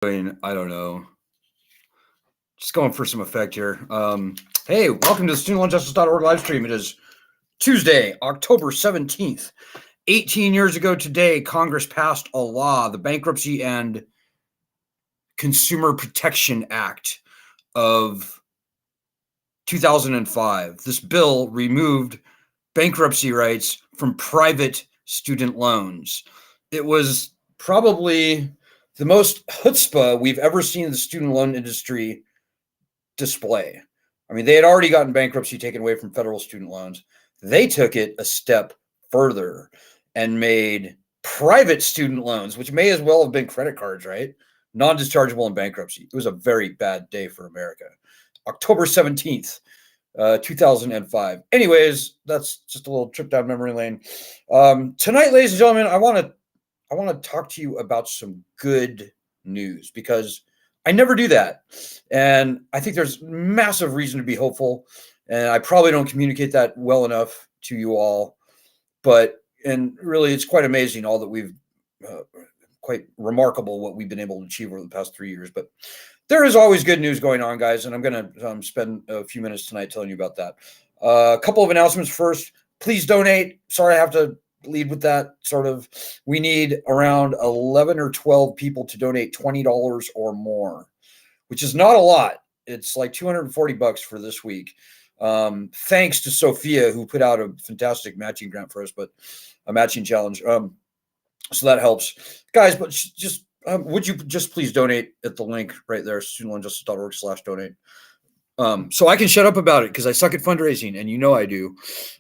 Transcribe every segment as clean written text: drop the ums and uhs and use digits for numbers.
I don't know. Just going for some effect here. Hey, welcome to the studentloanjustice.org live stream. It is Tuesday, October 17th. 18 years ago today, Congress passed a law, the Bankruptcy and Consumer Protection Act of 2005. This bill removed bankruptcy rights from private student loans. It was probably the most chutzpah we've ever seen in the student loan industry display. I mean, they had already gotten bankruptcy taken away from federal student loans. They took it a step further and made private student loans, which may as well have been credit cards, right? Non-dischargeable in bankruptcy. It was a very bad day for America. October 17th, 2005. Anyways, that's just a little trip down memory lane. Tonight, ladies and gentlemen, I want to talk to you about some good news because I never do that. And I think there's massive reason to be hopeful. And I probably don't communicate that well enough to you all. And really, it's quite amazing all that we've, quite remarkable what we've been able to achieve over the past 3 years. But there is always good news going on, guys. And I'm going to spend a few minutes tonight telling you about that. A couple of announcements first. Please donate. Sorry, I have to lead with that sort of. We need around 11 or 12 people to donate $20 or more, which is not a lot. It's like $240 for this week. Thanks to Sophia, who put out a fantastic matching grant for us, but a matching challenge. So that helps, guys. But just would you just please donate at the link right there, studentloanjustice.org/donate. So I can shut up about it because I suck at fundraising, and you know I do.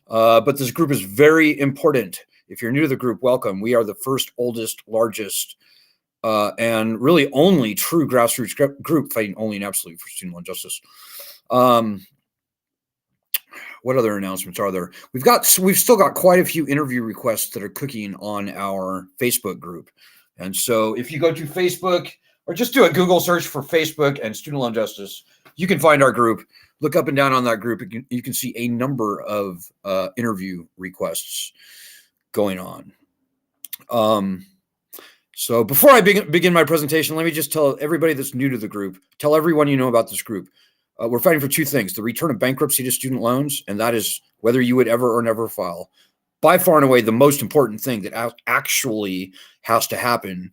But this group is very important. If you're new to the group, welcome. We are the first, oldest, largest, and really only true grassroots group fighting only and absolutely for student loan justice. What other announcements are there? We've still got quite a few interview requests that are cooking on our Facebook group. And so if you go to Facebook or just do a Google search for Facebook and student loan justice, you can find our group. Look up and down on that group. You can see a number of interview requests going on. So before I begin my presentation, let me just tell everybody that's new to the group, tell everyone you know about this group. We're fighting for two things: the return of bankruptcy to student loans, and that is whether you would ever or never file. By far and away, the most important thing that actually has to happen.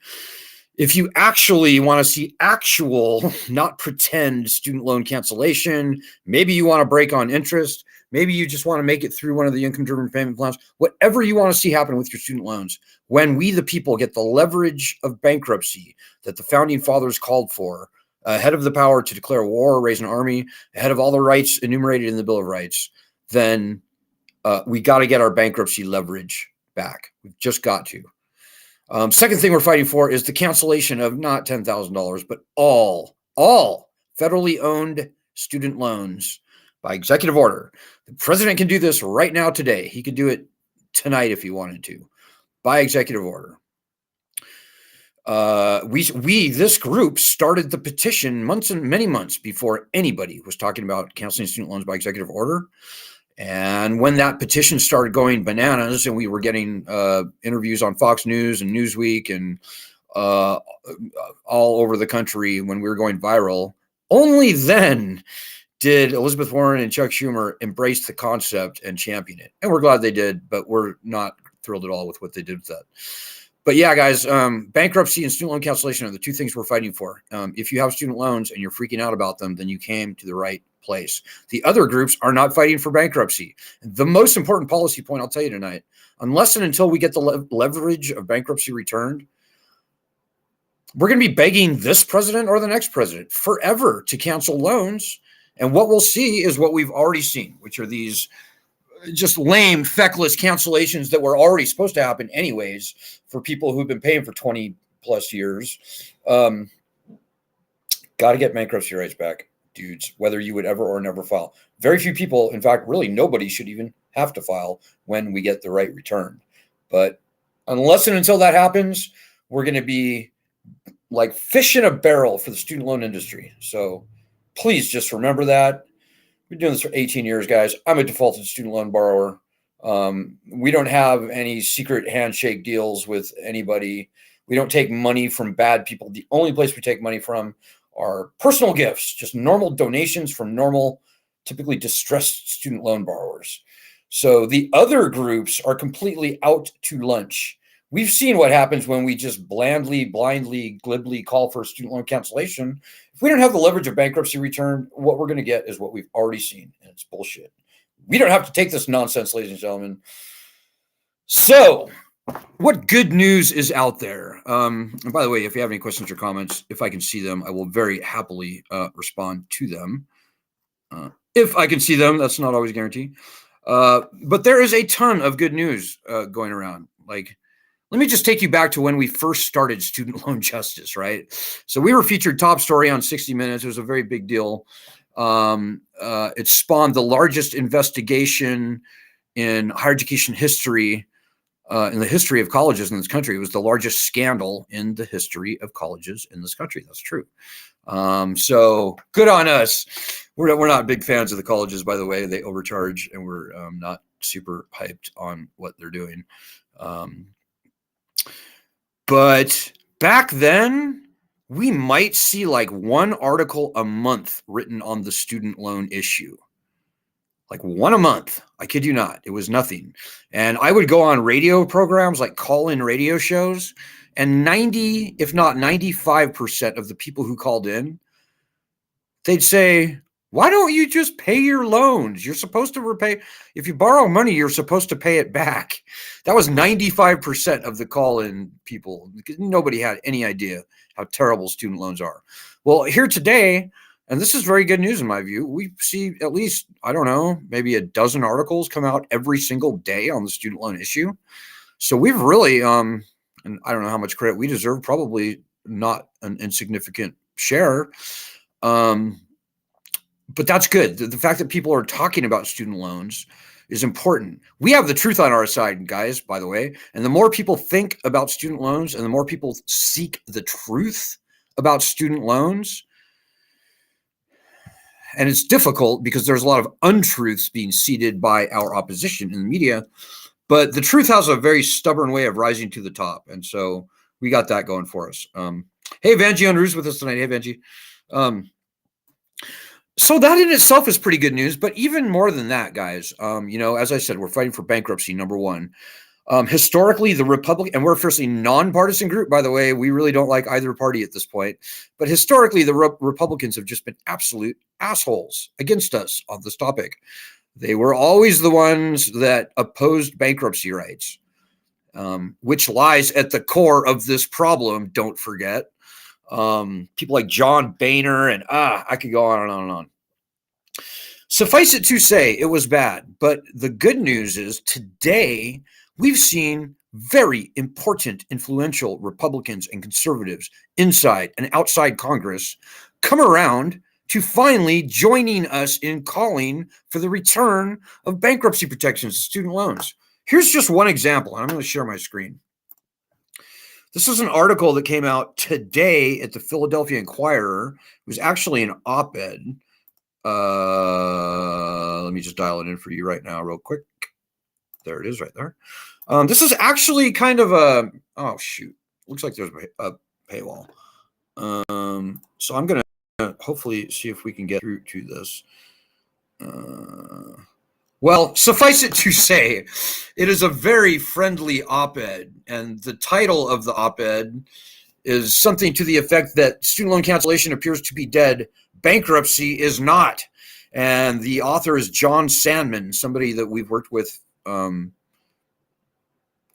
If you actually want to see actual, not pretend student loan cancellation, maybe you want to break on interest, maybe you just want to make it through one of the income-driven payment plans, whatever you want to see happen with your student loans, when we, the people, get the leverage of bankruptcy that the founding fathers called for, ahead of the power to declare war, raise an army, ahead of all the rights enumerated in the Bill of Rights, then we got to get our bankruptcy leverage back. We've just got to. Second thing we're fighting for is the cancellation of not $10,000, but all federally owned student loans by executive order. The president can do this right now today. He could do it tonight if he wanted to, by executive order. This group started the petition many months before anybody was talking about canceling student loans by executive order. And when that petition started going bananas and we were getting interviews on Fox News and Newsweek and all over the country, when we were going viral, only then did Elizabeth Warren and Chuck Schumer embrace the concept and champion it. And we're glad they did, but we're not thrilled at all with what they did with that. But yeah, guys, bankruptcy and student loan cancellation are the two things we're fighting for. If you have student loans and you're freaking out about them, then you came to the right place. The other groups are not fighting for bankruptcy. The most important policy point I'll tell you tonight, unless and until we get the leverage of bankruptcy returned, we're going to be begging this president or the next president forever to cancel loans. And what we'll see is what we've already seen, which are these just lame, feckless cancellations that were already supposed to happen anyways for people who've been paying for 20 plus years. Got to get bankruptcy rights back, dudes, whether you would ever or never file. Very few people, in fact, really nobody should even have to file when we get the right returned. But unless and until that happens, we're going to be like fish in a barrel for the student loan industry. So please just remember that. We've been doing this for 18 years, guys. I'm a defaulted student loan borrower. We don't have any secret handshake deals with anybody. We don't take money from bad people. The only place we take money from are personal gifts, just normal donations from normal, typically distressed student loan borrowers. So the other groups are completely out to lunch. We've seen what happens when we just blandly, blindly, glibly call for student loan cancellation. If we don't have the leverage of bankruptcy return, what we're going to get is what we've already seen, and it's bullshit. We don't have to take this nonsense, ladies and gentlemen. So, what good news is out there? And by the way, if you have any questions or comments, if I can see them, I will very happily respond to them. If I can see them, that's not always a guarantee. But there is a ton of good news going around. Like, let me just take you back to when we first started student loan justice, right? So we were featured top story on 60 Minutes. It was a very big deal. It spawned the largest investigation in higher education history, in the history of colleges in this country. It was the largest scandal in the history of colleges in this country. That's true. So good on us. We're not big fans of the colleges, by the way. They overcharge, and we're not super hyped on what they're doing. But back then, we might see like one article a month written on the student loan issue. Like one a month. I kid you not. It was nothing. And I would go on radio programs, like call-in radio shows, and 90, if not 95% of the people who called in, they'd say, why don't you just pay your loans? You're supposed to repay. If you borrow money, you're supposed to pay it back. That was 95% of the call-in people, because nobody had any idea how terrible student loans are. Well, here today, and this is very good news in my view, we see at least, I don't know, maybe a dozen articles come out every single day on the student loan issue. So we've really, and I don't know how much credit we deserve, probably not an insignificant share. But that's good. The fact that people are talking about student loans is important. We have the truth on our side, guys, by the way. And the more people think about student loans and the more people seek the truth about student loans, and it's difficult because there's a lot of untruths being seeded by our opposition in the media, but the truth has a very stubborn way of rising to the top. And so we got that going for us. Hey, Vanjie Unruh's with us tonight. Hey, Vanjie. So that in itself is pretty good news, but even more than that, guys, as I said, we're fighting for bankruptcy, number one. Historically, the Republican, and we're a fiercely nonpartisan group, by the way, we really don't like either party at this point, but historically, the Republicans have just been absolute assholes against us on this topic. They were always the ones that opposed bankruptcy rights, which lies at the core of this problem, don't forget. People like John Boehner, and I could go on and on and on. Suffice it to say, it was bad. But the good news is today we've seen very important, influential Republicans and conservatives inside and outside Congress come around to finally joining us in calling for the return of bankruptcy protections to student loans. Here's just one example, and I'm going to share my screen. This is an article that came out today at the Philadelphia Inquirer. It was actually an op-ed. Let me just dial it in for you right now real quick. There it is right there. This is actually kind of a, oh, shoot. Looks like there's a paywall. So I'm going to hopefully see if we can get through to this. Well, suffice it to say, it is a very friendly op-ed, and the title of the op-ed is something to the effect that student loan cancellation appears to be dead, bankruptcy is not. And the author is John Sandman, somebody that we've worked with kind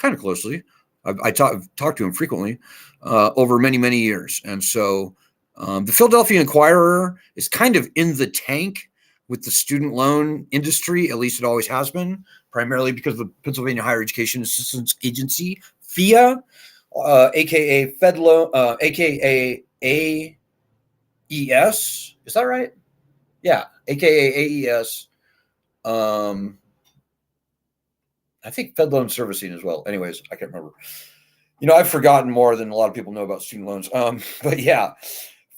of closely. I talked to him frequently over many, many years. And so the Philadelphia Inquirer is kind of in the tank with the student loan industry, at least it always has been, primarily because of the Pennsylvania Higher Education Assistance Agency, FIA, aka Fed Loan, aka AES. Is that right? Yeah, aka AES. I think Fed Loan Servicing as well. Anyways, I can't remember. I've forgotten more than a lot of people know about student loans. But yeah.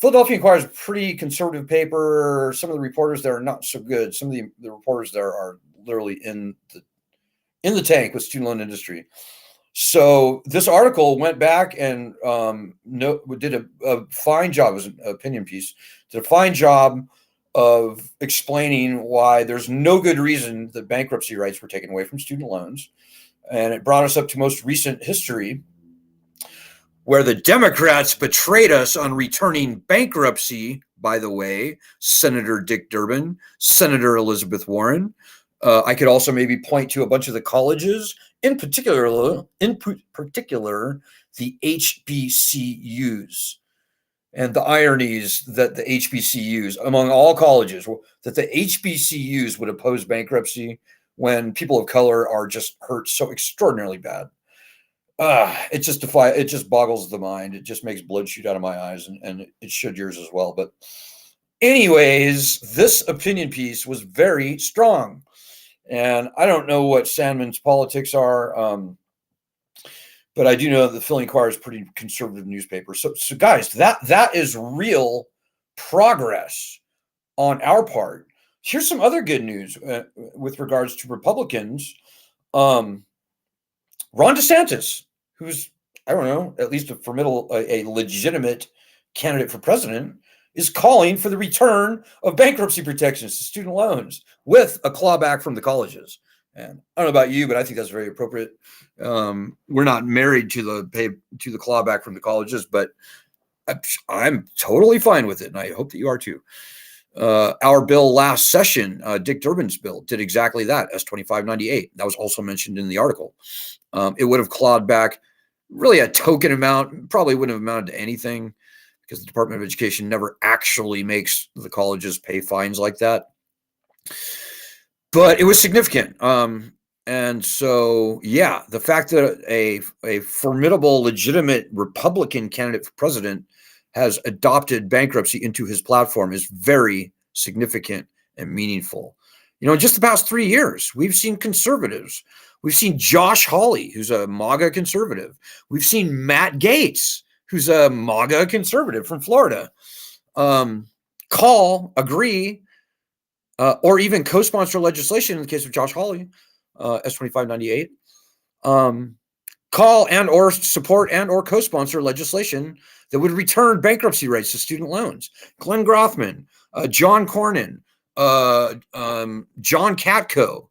Philadelphia Inquirer is a pretty conservative paper. Some of the reporters there are not so good. Some of the reporters there are literally in the tank with student loan industry. So this article went back and did a fine job. It was an opinion piece. Did a fine job of explaining why there's no good reason that bankruptcy rights were taken away from student loans. And it brought us up to most recent history, where the Democrats betrayed us on returning bankruptcy. By the way, Senator Dick Durbin, Senator Elizabeth Warren. I could also maybe point to a bunch of the colleges, in particular, the HBCUs, and the ironies that the HBCUs, among all colleges, that the HBCUs would oppose bankruptcy when people of color are just hurt so extraordinarily bad. It just boggles the mind. It just makes blood shoot out of my eyes, and it should yours as well. But anyways, this opinion piece was very strong. And I don't know what Sandman's politics are, but I do know that the Philly Inquirer is a pretty conservative newspaper. So guys, that is real progress on our part. Here's some other good news with regards to Republicans. Ron DeSantis, who's, I don't know, at least a legitimate candidate for president, is calling for the return of bankruptcy protections to student loans with a clawback from the colleges. And I don't know about you, but I think that's very appropriate. We're not married to the clawback from the colleges, but I'm totally fine with it, and I hope that you are too. Our bill last session, Dick Durbin's bill, did exactly that, S-2598. That was also mentioned in the article. It would have clawed back really a token amount, probably wouldn't have amounted to anything, because the Department of Education never actually makes the colleges pay fines like that. But it was significant. And so, yeah, the fact that a formidable, legitimate Republican candidate for president has adopted bankruptcy into his platform is very significant and meaningful. You know, in just the past 3 years, we've seen conservatives. We've seen Josh Hawley, who's a MAGA conservative. We've seen Matt Gaetz, who's a MAGA conservative from Florida, call, agree, or even co-sponsor legislation in the case of Josh Hawley, S-2598, call and or support and or co-sponsor legislation that would return bankruptcy rights to student loans. Glenn Grothman, John Cornyn, John Katko,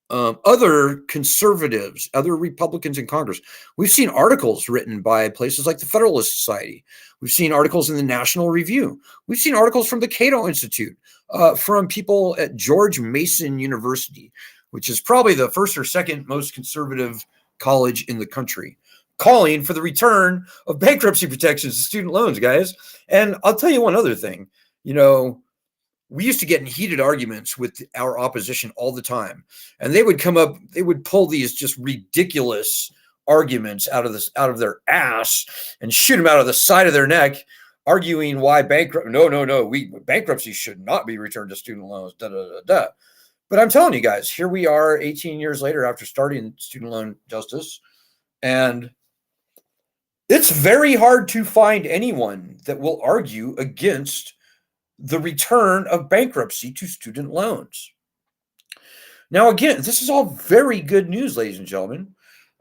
other conservatives, other Republicans in Congress. We've seen articles written by places like the Federalist Society. We've seen articles in the National Review. We've seen articles from the Cato Institute, from people at George Mason University, which is probably the first or second most conservative college in the country, calling for the return of bankruptcy protections to student loans, guys. And I'll tell you one other thing. You know, we used to get in heated arguments with our opposition all the time, and they would pull these just ridiculous arguments out of their ass and shoot them out of the side of their neck, arguing why bankruptcy should not be returned to student loans. But I'm telling you guys, here we are 18 years later after starting student loan justice, and it's very hard to find anyone that will argue against the return of bankruptcy to student loans. Now, again, this is all very good news, ladies and gentlemen.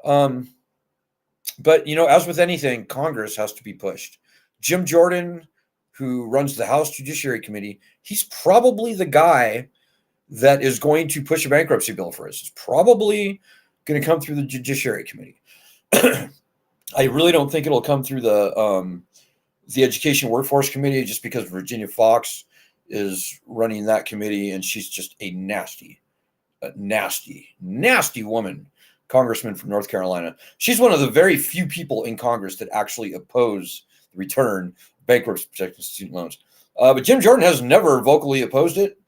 But, you know, as with anything, Congress has to be pushed. Jim Jordan, who runs the House Judiciary Committee, he's probably the guy that is going to push a bankruptcy bill for us. It's probably going to come through the Judiciary Committee. I really don't think it'll come through the Education Workforce Committee, just because Virginia Fox is running that committee, and she's just a nasty woman, congressman from North Carolina. She's one of the very few people in Congress that actually oppose the return of bankruptcy protection to student loans. But Jim Jordan has never vocally opposed it.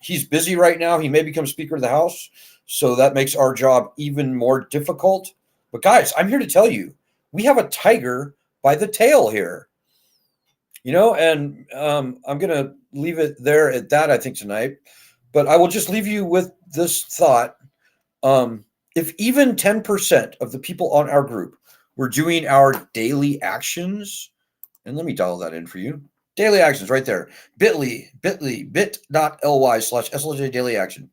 He's busy right now. He may become Speaker of the House, so that makes our job even more difficult. But guys, I'm here to tell you, we have a tiger by the tail here. You know, and I'm going to leave it there at that, I think, tonight. But I will just leave you with this thought. If even 10% of the people on our group were doing our daily actions, and let me dial that in for you. Daily actions right there. bit.ly/SLJ daily action.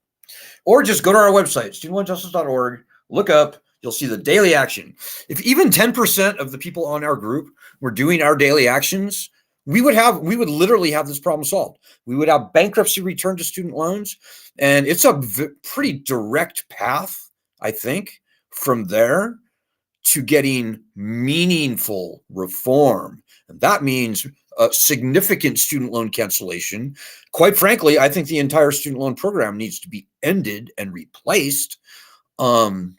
Or just go to our website, studentloanjustice.org, look up, you'll see the daily action. If even 10% of the people on our group were doing our daily actions, we would literally have this problem solved. We would have bankruptcy return to student loans, and it's a pretty direct path, I think, from there to getting meaningful reform. And that means a significant student loan cancellation. Quite frankly, I think the entire student loan program needs to be ended and replaced. So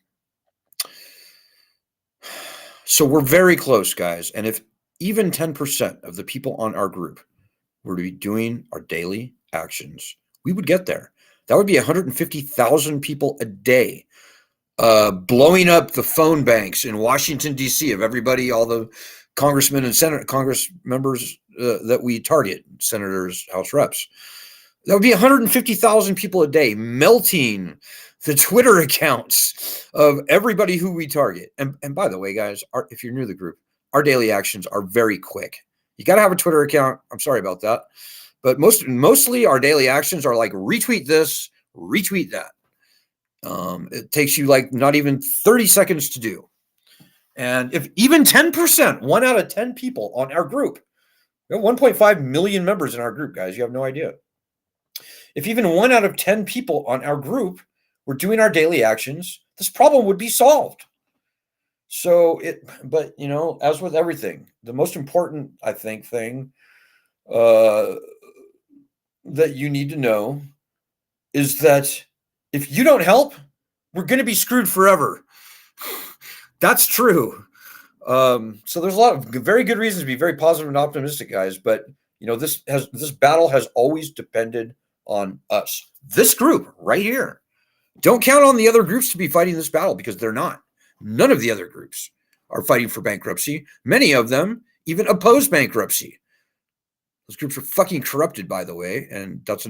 we're very close, guys. And if even 10% of the people on our group were to be doing our daily actions, we would get there. That would be 150,000 people a day, blowing up the phone banks in Washington, D.C. of everybody, all the congressmen and Congress members that we target, senators, House reps. That would be 150,000 people a day, melting the Twitter accounts of everybody who we target. And by the way, guys, if you're new to the group, our daily actions are very quick. You got to have a Twitter account. I'm sorry about that. But mostly our daily actions are like retweet this, retweet that. It takes you like not even 30 seconds to do. And if even 10%, 1 out of 10 people on our group, we have 1.5 million members in our group, guys. You have no idea. If even 1 out of 10 people on our group were doing our daily actions, this problem would be solved. So but you know, as with everything, the most important, I think, thing that you need to know is that if you don't help, we're going to be screwed forever. That's true. So there's a lot of very good reasons to be very positive and optimistic, guys. But you know, this battle has always depended on us. This group right here. Don't count on the other groups to be fighting this battle, because they're not. None of the other groups are fighting for bankruptcy. Many of them even oppose bankruptcy. Those groups are fucking corrupted, by the way, and that's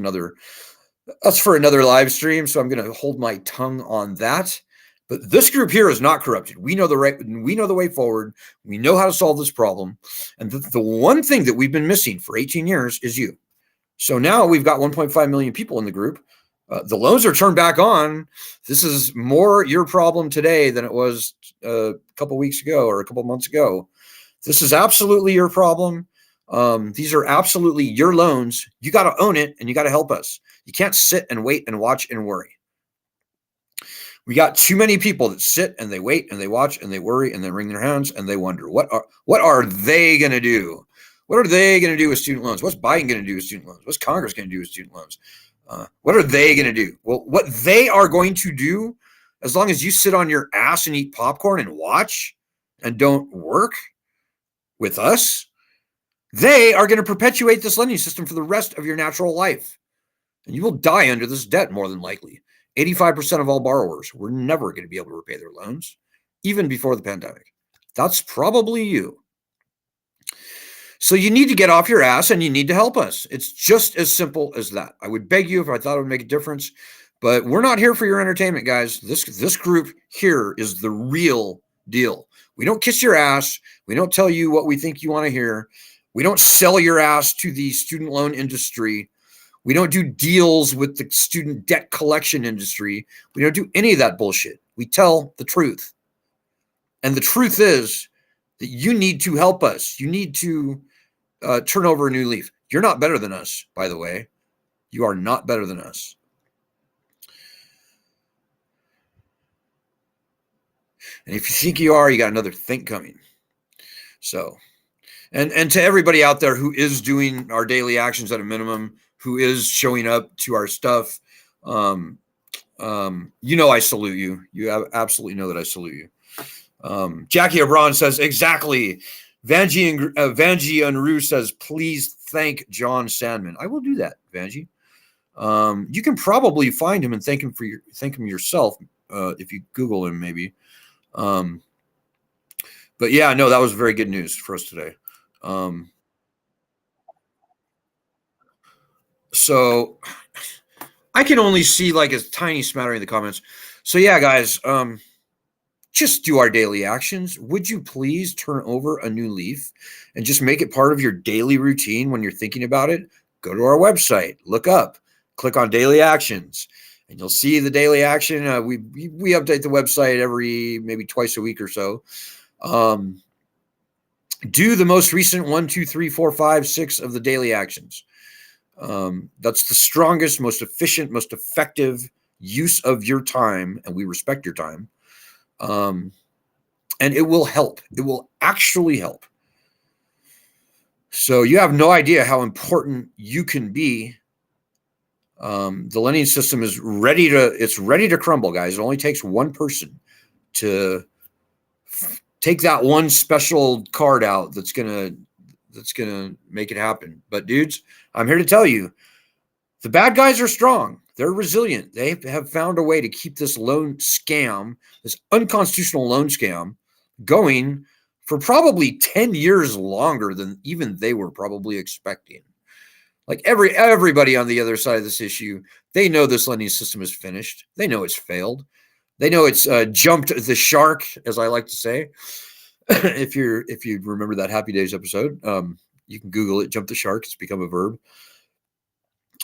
for another live stream. So I'm going to hold my tongue on that. But this group here is not corrupted. We know the way forward. We know how to solve this problem. And the one thing that we've been missing for 18 years is you. So now we've got 1.5 million people in the group. The loans are turned back on. This is more your problem today than it was a couple weeks ago or a couple months ago. This is absolutely your problem. These are absolutely your loans. You got to own it, and you got to help us. You can't sit and wait and watch and worry. We got too many people that sit and they wait and they watch and they worry and they wring their hands and they wonder, what are they going to do? What are they going to do with student loans? What's Biden going to do with student loans? What's Congress going to do with student loans? What are they going to do? Well, what they are going to do, as long as you sit on your ass and eat popcorn and watch and don't work with us, they are going to perpetuate this lending system for the rest of your natural life. And you will die under this debt, more than likely. 85% of all borrowers were never going to be able to repay their loans, even before the pandemic. That's probably you. So you need to get off your ass and you need to help us. It's just as simple as that. I would beg you if I thought it would make a difference, but we're not here for your entertainment, guys. This group here is the real deal. We don't kiss your ass. We don't tell you what we think you want to hear. We don't sell your ass to the student loan industry. We don't do deals with the student debt collection industry. We don't do any of that bullshit. We tell the truth. And the truth is that you need to help us. You need to turn over a new leaf. You're not better than us, by the way. You are not better than us. And if you think you are, you got another think coming. So, and to everybody out there who is doing our daily actions at a minimum, who is showing up to our stuff, you know I salute you. You absolutely know that I salute you. Jackie O'Brien says, exactly. Vanji Unruh says, please thank John Sandman. I will do that, Vanji. You can probably find him and thank him yourself if you Google him, maybe. But yeah, no, that was very good news for us today. So I can only see like a tiny smattering of the comments. So yeah, guys, just do our daily actions. Would you please turn over a new leaf and just make it part of your daily routine when you're thinking about it? Go to our website, look up, click on daily actions, and you'll see the daily action. We update the website maybe twice a week or so. Do the most recent 1, 2, 3, 4, 5, 6 of the daily actions. That's the strongest, most efficient, most effective use of your time, and we respect your time. And it will help. It will actually help. So you have no idea how important you can be. The lending system is ready to crumble, guys. It only takes one person to take that one special card out that's gonna make it happen. But dudes, I'm here to tell you, the bad guys are strong. They're resilient. They have found a way to keep this loan scam, this unconstitutional loan scam, going for probably 10 years longer than even they were probably expecting. Like everybody on the other side of this issue, they know this lending system is finished. They know it's failed. They know it's jumped the shark, as I like to say. if you remember that Happy Days episode, you can Google it. Jump the shark. It's become a verb.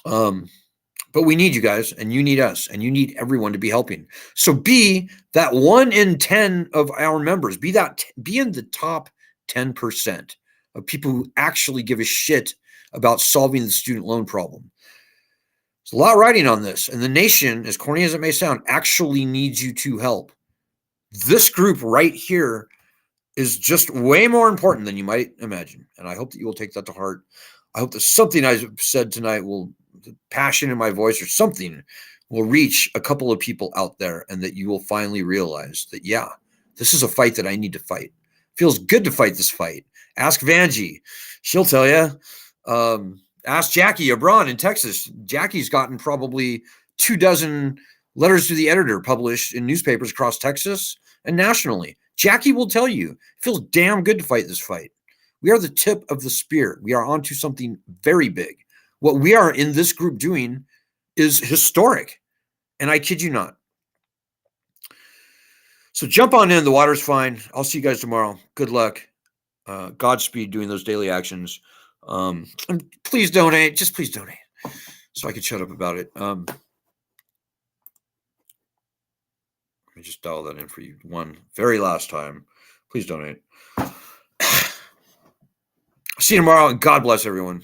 But we need you guys, and you need us, and you need everyone to be helping. So be that 1 in 10 of our members. Be in the top 10% of people who actually give a shit about solving the student loan problem. There's a lot riding on this, and the nation, as corny as it may sound, actually needs you to help. This group right here is just way more important than you might imagine, and I hope that you will take that to heart. I hope that something I've said tonight the passion in my voice or something will reach a couple of people out there, and that you will finally realize that, yeah, this is a fight that I need to fight. Feels good to fight this fight. Ask Vanjie. She'll tell you. Ask Jackie Abron in Texas. Jackie's gotten probably 24 letters to the editor published in newspapers across Texas and nationally. Jackie will tell you, it feels damn good to fight this fight. We are the tip of the spear. We are onto something very big. What we are in this group doing is historic, and I kid you not. So jump on in. The water's fine. I'll see you guys tomorrow. Good luck. Godspeed doing those daily actions. And please donate. Just please donate so I can shut up about it. Let me just dial that in for you one very last time. Please donate. See you tomorrow, and God bless everyone.